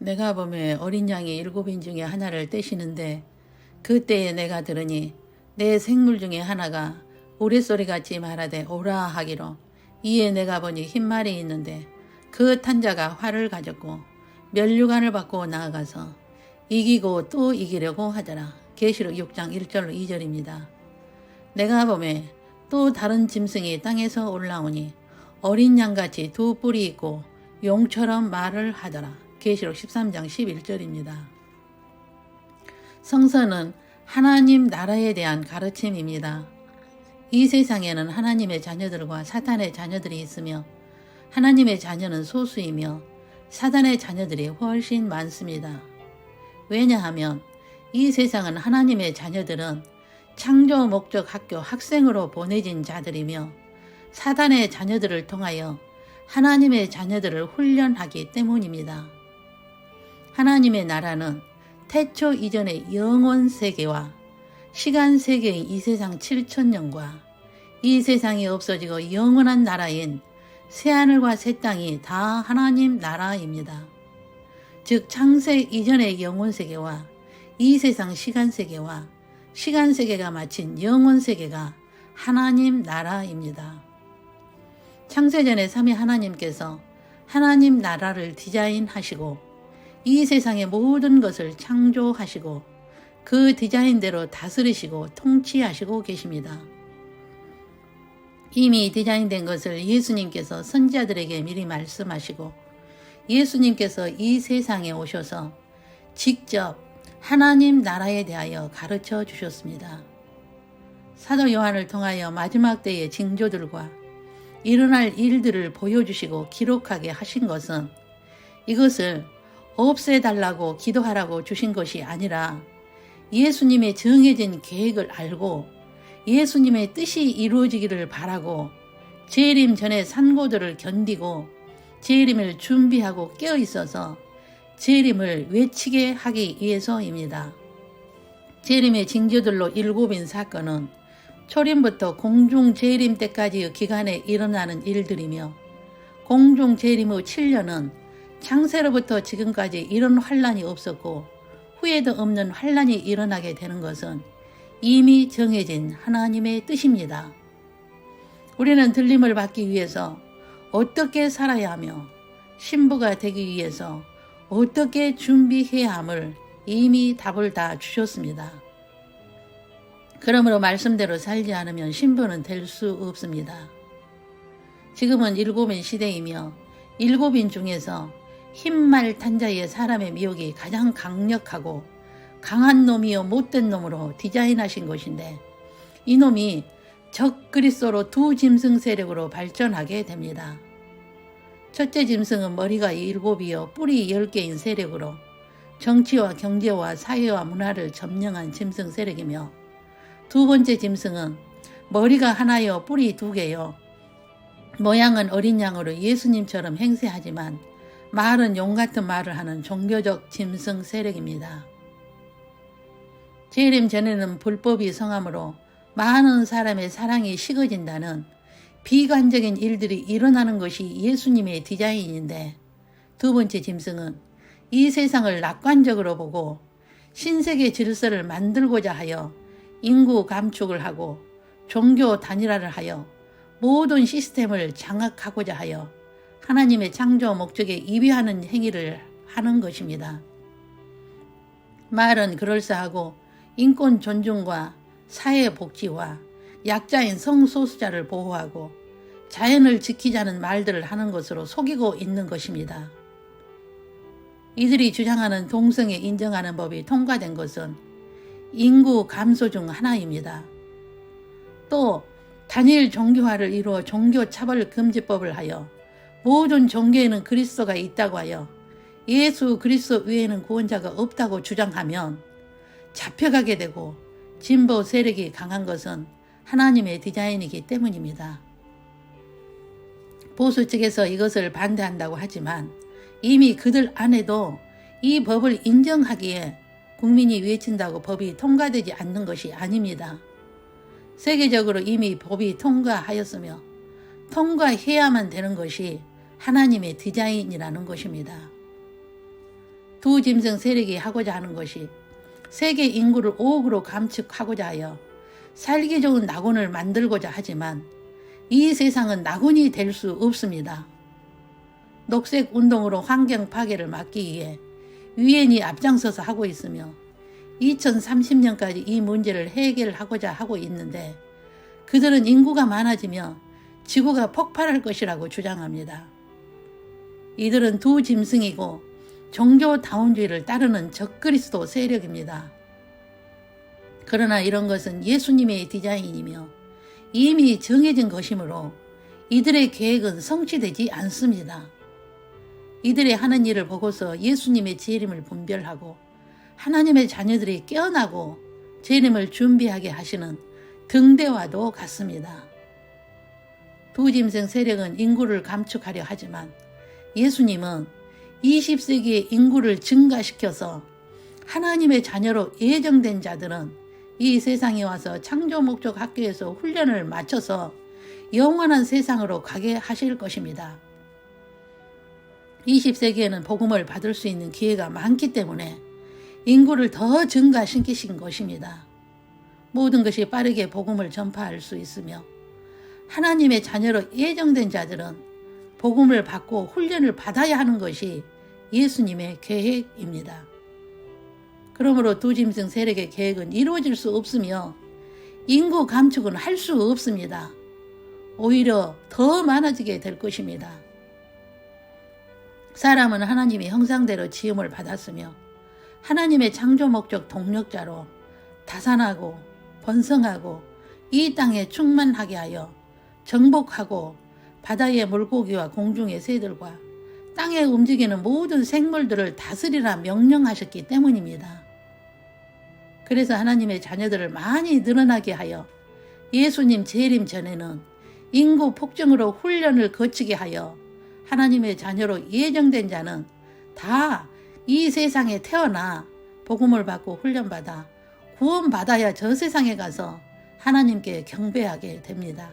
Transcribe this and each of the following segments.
내가 보매 어린 양이 7인 중에 하나를 떼시는데 그때에 내가 들으니 내 생물 중에 하나가 우레소리같이 말하되 오라 하기로 이에 내가 보니 흰 말이 있는데 그 탄자가 활을 가졌고 면류관을 받고 나아가서 이기고 또 이기려고 하더라. 계시록 6장 1절로 2절입니다. 내가 보매 또 다른 짐승이 땅에서 올라오니 어린 양같이 두 뿔이 있고 용처럼 말을 하더라. 계시록 13장 11절입니다. 성서는 하나님 나라에 대한 가르침입니다. 이 세상에는 하나님의 자녀들과 사탄의 자녀들이 있으며 하나님의 자녀는 소수이며 사탄의 자녀들이 훨씬 많습니다. 왜냐하면 이 세상은 하나님의 자녀들은 창조 목적 학교 학생으로 보내진 자들이며 사탄의 자녀들을 통하여 하나님의 자녀들을 훈련하기 때문입니다. 하나님의 나라는 태초 이전의 영원 세계와 시간 세계인 이 세상 7천년과 이 세상이 없어지고 영원한 나라인 새하늘과 새 땅이 다 하나님 나라입니다. 즉 창세 이전의 영원 세계와 이 세상 시간 세계와 시간 세계가 마친 영원 세계가 하나님 나라입니다. 창세전에 삼위 하나님께서 하나님 나라를 디자인하시고 이 세상의 모든 것을 창조하시고 그 디자인대로 다스리시고 통치하시고 계십니다. 이미 디자인된 것을 예수님께서 선지자들에게 미리 말씀하시고 예수님께서 이 세상에 오셔서 직접 하나님 나라에 대하여 가르쳐 주셨습니다. 사도 요한을 통하여 마지막 때의 징조들과 일어날 일들을 보여주시고 기록하게 하신 것은 이것을 없애달라고 기도하라고 주신 것이 아니라 예수님의 정해진 계획을 알고 예수님의 뜻이 이루어지기를 바라고 재림 전에 산고들을 견디고 재림을 준비하고 깨어있어서 재림을 외치게 하기 위해서입니다. 재림의 징조들로 7인 사건은 초림부터 공중 재림 때까지의 기간에 일어나는 일들이며 공중 재림 후 7년은 창세로부터 지금까지 이런 환란이 없었고 후에도 없는 환란이 일어나게 되는 것은 이미 정해진 하나님의 뜻입니다. 우리는 들림을 받기 위해서 어떻게 살아야 하며 신부가 되기 위해서 어떻게 준비해야 함을 이미 답을 다 주셨습니다. 그러므로 말씀대로 살지 않으면 신부는 될 수 없습니다. 지금은 7인 시대이며 7인 중에서 흰말 탄자의 사람의 미혹이 가장 강력하고 강한 놈이요 못된 놈으로 디자인하신 것인데 이놈이 적그리스도로 두 짐승 세력으로 발전하게 됩니다. 첫째 짐승은 머리가 7이요 뿔이 10개인 세력으로 정치와 경제와 사회와 문화를 점령한 짐승 세력이며 두 번째 짐승은 머리가 하나요 뿔이 2개요 모양은 어린 양으로 예수님처럼 행세하지만 말은 용 같은 말을 하는 종교적 짐승 세력입니다. 재림 전에는 불법이 성함으로 많은 사람의 사랑이 식어진다는 비관적인 일들이 일어나는 것이 예수님의 디자인인데 두 번째 짐승은 이 세상을 낙관적으로 보고 신세계 질서를 만들고자 하여 인구 감축을 하고 종교 단일화를 하여 모든 시스템을 장악하고자 하여 하나님의 창조 목적에 이비하는 행위를 하는 것입니다. 말은 그럴싸하고 인권 존중과 사회 복지와 약자인 성소수자를 보호하고 자연을 지키자는 말들을 하는 것으로 속이고 있는 것입니다. 이들이 주장하는 동성애 인정하는 법이 통과된 것은 인구 감소 중 하나입니다. 또 단일 종교화를 이루어 종교차별금지법을 하여 모든 종교에는 그리스도가 있다고 하여 예수 그리스도 외에는 구원자가 없다고 주장하면 잡혀가게 되고 진보 세력이 강한 것은 하나님의 디자인이기 때문입니다. 보수 측에서 이것을 반대한다고 하지만 이미 그들 안에도 이 법을 인정하기에 국민이 외친다고 법이 통과되지 않는 것이 아닙니다. 세계적으로 이미 법이 통과하였으며 통과해야만 되는 것이 하나님의 디자인이라는 것입니다. 두 짐승 세력이 하고자 하는 것이 세계 인구를 5억으로 감축하고자 하여 살기 좋은 낙원을 만들고자 하지만 이 세상은 낙원이 될 수 없습니다. 녹색 운동으로 환경 파괴를 막기 위해 유엔이 앞장서서 하고 있으며 2030년까지 이 문제를 해결하고자 하고 있는데 그들은 인구가 많아지며 지구가 폭발할 것이라고 주장합니다. 이들은 두 짐승이고 종교다운주의를 따르는 적그리스도 세력입니다. 그러나 이런 것은 예수님의 디자인이며 이미 정해진 것이므로 이들의 계획은 성취되지 않습니다. 이들의 하는 일을 보고서 예수님의 재림을 분별하고 하나님의 자녀들이 깨어나고 재림을 준비하게 하시는 등대와도 같습니다. 두 짐승 세력은 인구를 감축하려 하지만 예수님은 20세기의 인구를 증가시켜서 하나님의 자녀로 예정된 자들은 이 세상에 와서 창조 목적 학교에서 훈련을 마쳐서 영원한 세상으로 가게 하실 것입니다. 20세기에는 복음을 받을 수 있는 기회가 많기 때문에 인구를 더 증가시키신 것입니다. 모든 것이 빠르게 복음을 전파할 수 있으며 하나님의 자녀로 예정된 자들은 복음을 받고 훈련을 받아야 하는 것이 예수님의 계획입니다. 그러므로 두 짐승 세력의 계획은 이루어질 수 없으며 인구 감축은 할 수 없습니다. 오히려 더 많아지게 될 것입니다. 사람은 하나님의 형상대로 지음을 받았으며 하나님의 창조 목적 동력자로 다산하고 번성하고 이 땅에 충만하게 하여 정복하고 바다의 물고기와 공중의 새들과 땅에 움직이는 모든 생물들을 다스리라 명령하셨기 때문입니다. 그래서 하나님의 자녀들을 많이 늘어나게 하여 예수님 재림 전에는 인구 폭증으로 훈련을 거치게 하여 하나님의 자녀로 예정된 자는 다 이 세상에 태어나 복음을 받고 훈련받아 구원받아야 저 세상에 가서 하나님께 경배하게 됩니다.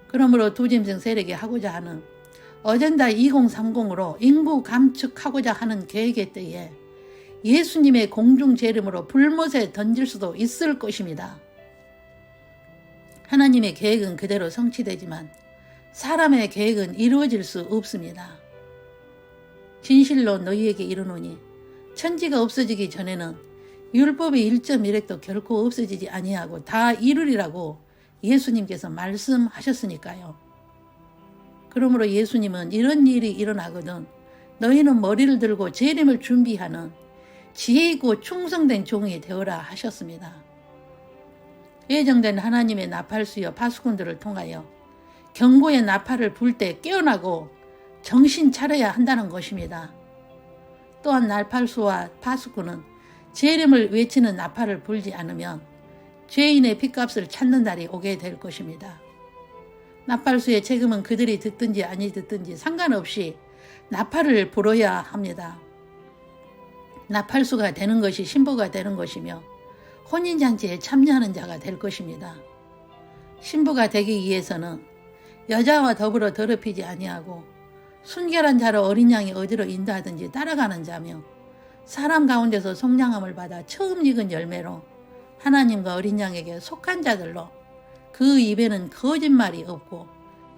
그러므로 두 짐승 세력이 하고자 하는 어젠다 2030으로 인구 감축하고자 하는 계획의 때에 예수님의 공중 재림으로 불못에 던질 수도 있을 것입니다. 하나님의 계획은 그대로 성취되지만 사람의 계획은 이루어질 수 없습니다. 진실로 너희에게 이르노니 천지가 없어지기 전에는 율법의 1.1획도 결코 없어지지 아니하고 다 이루리라고 예수님께서 말씀하셨으니까요. 그러므로 예수님은 이런 일이 일어나거든 너희는 머리를 들고 재림을 준비하는 지혜 있고 충성된 종이 되어라 하셨습니다. 예정된 하나님의 나팔수여 파수꾼들을 통하여 경고의 나팔을 불 때 깨어나고 정신 차려야 한다는 것입니다. 또한 나팔수와 파수꾼은 재림을 외치는 나팔을 불지 않으면 죄인의 핏값을 찾는 날이 오게 될 것입니다. 나팔수의 책임은 그들이 듣든지 아니 듣든지 상관없이 나팔을 불어야 합니다. 나팔수가 되는 것이 신부가 되는 것이며 혼인잔치에 참여하는 자가 될 것입니다. 신부가 되기 위해서는 여자와 더불어 더럽히지 아니하고 순결한 자로 어린 양이 어디로 인도하든지 따라가는 자며 사람 가운데서 속량함을 받아 처음 익은 열매로 하나님과 어린 양에게 속한 자들로 그 입에는 거짓말이 없고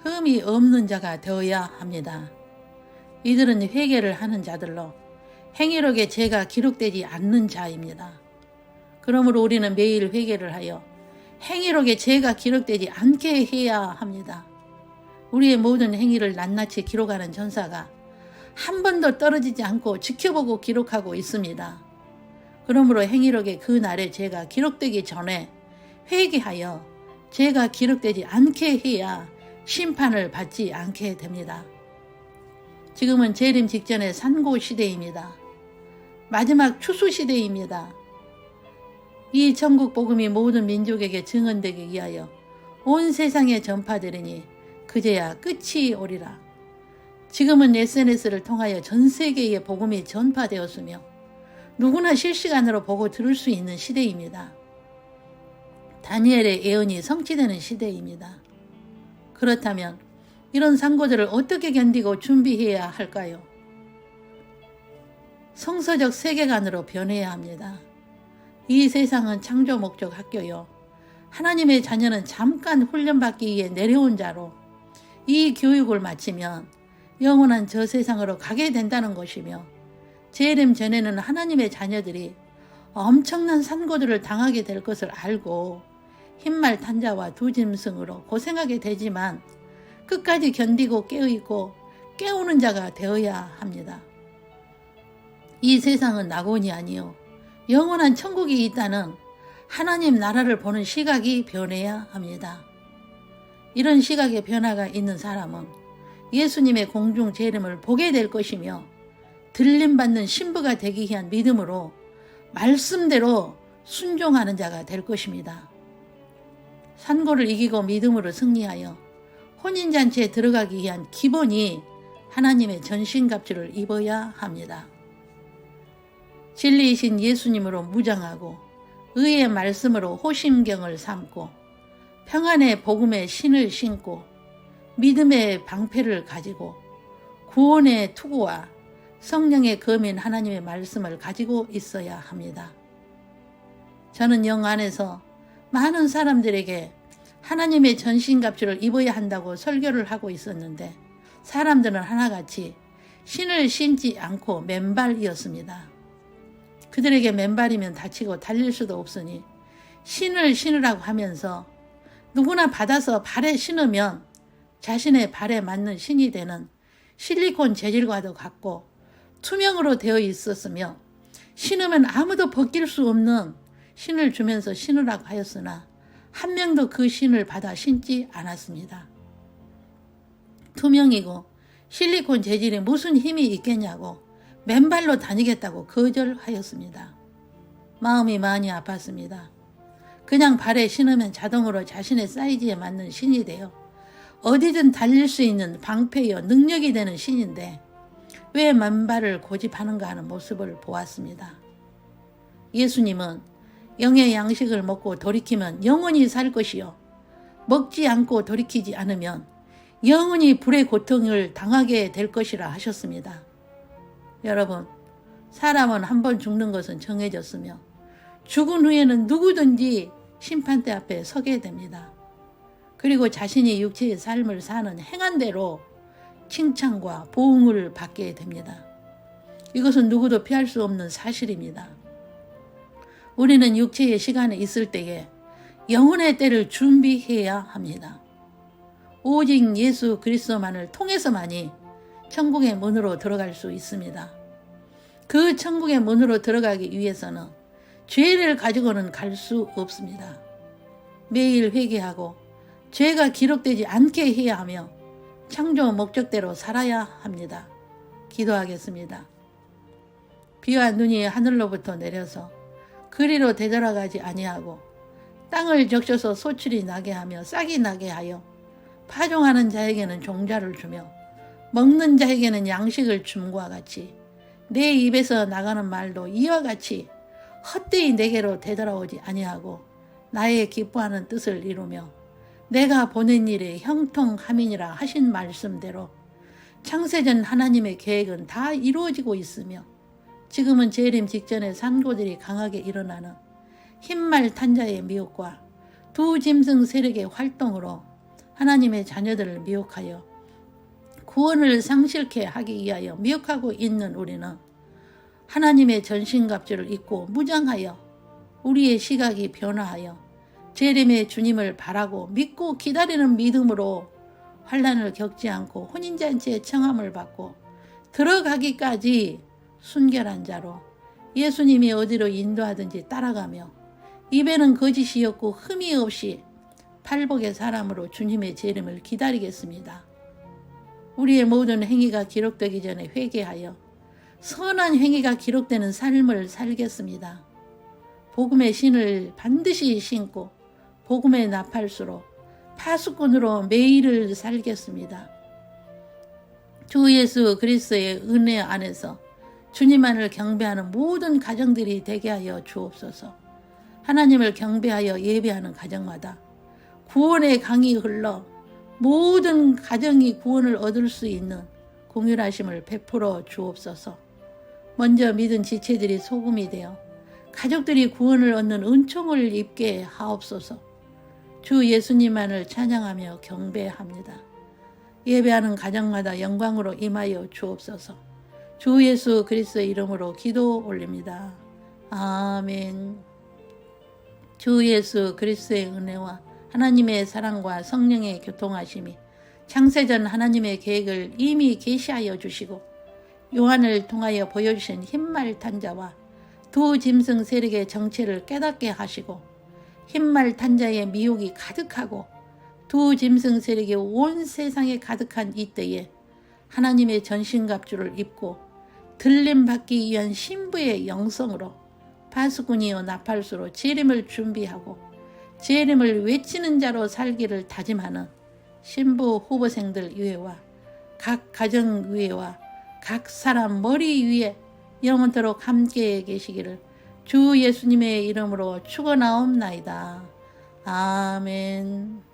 흠이 없는 자가 되어야 합니다. 이들은 회개를 하는 자들로 행위록에 죄가 기록되지 않는 자입니다. 그러므로 우리는 매일 회개를 하여 행위록에 죄가 기록되지 않게 해야 합니다. 우리의 모든 행위를 낱낱이 기록하는 전사가 한 번도 떨어지지 않고 지켜보고 기록하고 있습니다. 그러므로 행위록에 그 날의 죄가 기록되기 전에 회개하여 죄가 기록되지 않게 해야 심판을 받지 않게 됩니다. 지금은 재림 직전의 산고 시대입니다. 마지막 추수 시대입니다. 이 천국 복음이 모든 민족에게 증언되기 위하여 온 세상에 전파되리니 그제야 끝이 오리라. 지금은 SNS를 통하여 전 세계에 복음이 전파되었으며 누구나 실시간으로 보고 들을 수 있는 시대입니다. 다니엘의 예언이 성취되는 시대입니다. 그렇다면 이런 상고들을 어떻게 견디고 준비해야 할까요? 성서적 세계관으로 변해야 합니다. 이 세상은 창조 목적 학교요. 하나님의 자녀는 잠깐 훈련받기 위해 내려온 자로 이 교육을 마치면 영원한 저 세상으로 가게 된다는 것이며, 재림 전에는 하나님의 자녀들이 엄청난 산고들을 당하게 될 것을 알고 흰말 탄자와 두 짐승으로 고생하게 되지만 끝까지 견디고 깨어있고 깨우는 자가 되어야 합니다. 이 세상은 낙원이 아니요 영원한 천국이 있다는 하나님 나라를 보는 시각이 변해야 합니다. 이런 시각의 변화가 있는 사람은 예수님의 공중 재림을 보게 될 것이며, 들림받는 신부가 되기 위한 믿음으로 말씀대로 순종하는 자가 될 것입니다. 산고를 이기고 믿음으로 승리하여 혼인잔치에 들어가기 위한 기본이 하나님의 전신갑주를 입어야 합니다. 진리이신 예수님으로 무장하고 의의 말씀으로 호심경을 삼고 평안의 복음의 신을 신고 믿음의 방패를 가지고 구원의 투구와 성령의 검인 하나님의 말씀을 가지고 있어야 합니다. 저는 영 안에서 많은 사람들에게 하나님의 전신갑주를 입어야 한다고 설교를 하고 있었는데, 사람들은 하나같이 신을 신지 않고 맨발이었습니다. 그들에게 맨발이면 다치고 달릴 수도 없으니 신을 신으라고 하면서 누구나 받아서 발에 신으면 자신의 발에 맞는 신이 되는 실리콘 재질과도 같고 투명으로 되어 있었으며, 신으면 아무도 벗길 수 없는 신을 주면서 신으라고 하였으나 한 명도 그 신을 받아 신지 않았습니다. 투명이고 실리콘 재질에 무슨 힘이 있겠냐고 맨발로 다니겠다고 거절하였습니다. 마음이 많이 아팠습니다. 그냥 발에 신으면 자동으로 자신의 사이즈에 맞는 신이 되어 어디든 달릴 수 있는 방패여 능력이 되는 신인데 왜 맨발을 고집하는가 하는 모습을 보았습니다. 예수님은 영의 양식을 먹고 돌이키면 영원히 살 것이요 먹지 않고 돌이키지 않으면 영원히 불의 고통을 당하게 될 것이라 하셨습니다. 여러분, 사람은 한 번 죽는 것은 정해졌으며 죽은 후에는 누구든지 심판대 앞에 서게 됩니다. 그리고 자신이 육체의 삶을 사는 행한 대로 칭찬과 보응을 받게 됩니다. 이것은 누구도 피할 수 없는 사실입니다. 우리는 육체의 시간에 있을 때에 영혼의 때를 준비해야 합니다. 오직 예수 그리스도만을 통해서만이 천국의 문으로 들어갈 수 있습니다. 그 천국의 문으로 들어가기 위해서는 죄를 가지고는 갈 수 없습니다. 매일 회개하고 죄가 기록되지 않게 해야 하며 창조 목적대로 살아야 합니다. 기도하겠습니다. 비와 눈이 하늘로부터 내려서 그리로 되돌아가지 아니하고 땅을 적셔서 소출이 나게 하며 싹이 나게 하여 파종하는 자에게는 종자를 주며 먹는 자에게는 양식을 줌과 같이 내 입에서 나가는 말도 이와 같이 헛되이 내게로 되돌아오지 아니하고 나의 기뻐하는 뜻을 이루며 내가 보낸 일에 형통함이니라 하신 말씀대로 창세전 하나님의 계획은 다 이루어지고 있으며 지금은 재림 직전에 산고들이 강하게 일어나는 흰말 탄자의 미혹과 두 짐승 세력의 활동으로 하나님의 자녀들을 미혹하여 구원을 상실케 하기 위하여 미혹하고 있는 우리는 하나님의 전신갑주를 입고 무장하여 우리의 시각이 변화하여 재림의 주님을 바라고 믿고 기다리는 믿음으로 환난을 겪지 않고 혼인잔치의 청함을 받고 들어가기까지 순결한 자로 예수님이 어디로 인도하든지 따라가며 입에는 거짓이 없고 흠이 없이 팔복의 사람으로 주님의 재림을 기다리겠습니다. 우리의 모든 행위가 기록되기 전에 회개하여 선한 행위가 기록되는 삶을 살겠습니다. 복음의 신을 반드시 신고 복음의 나팔수로 파수꾼으로 매일을 살겠습니다. 주 예수 그리스도의 은혜 안에서 주님만을 경배하는 모든 가정들이 되게 하여 주옵소서. 하나님을 경배하여 예배하는 가정마다 구원의 강이 흘러 모든 가정이 구원을 얻을 수 있는 공율하심을 베풀어 주옵소서. 먼저 믿은 지체들이 소금이 되어 가족들이 구원을 얻는 은총을 입게 하옵소서. 주 예수님만을 찬양하며 경배합니다. 예배하는 가정마다 영광으로 임하여 주옵소서. 주 예수 그리스도의 이름으로 기도 올립니다. 아멘. 주 예수 그리스도의 은혜와 하나님의 사랑과 성령의 교통하심이 창세전 하나님의 계획을 이미 계시하여 주시고 요한을 통하여 보여주신 흰말 탄자와 두 짐승 세력의 정체를 깨닫게 하시고 흰말 탄자의 미혹이 가득하고 두 짐승 세력이 온 세상에 가득한 이때에 하나님의 전신갑주를 입고 들림받기 위한 신부의 영성으로 파수꾼이요 나팔수로 재림을 준비하고 재림을 외치는 자로 살기를 다짐하는 신부 후보생들 위에와 각 가정 위에와 각 사람 머리 위에 영원토록 함께 계시기를 주 예수님의 이름으로 축원하옵나이다. 아멘.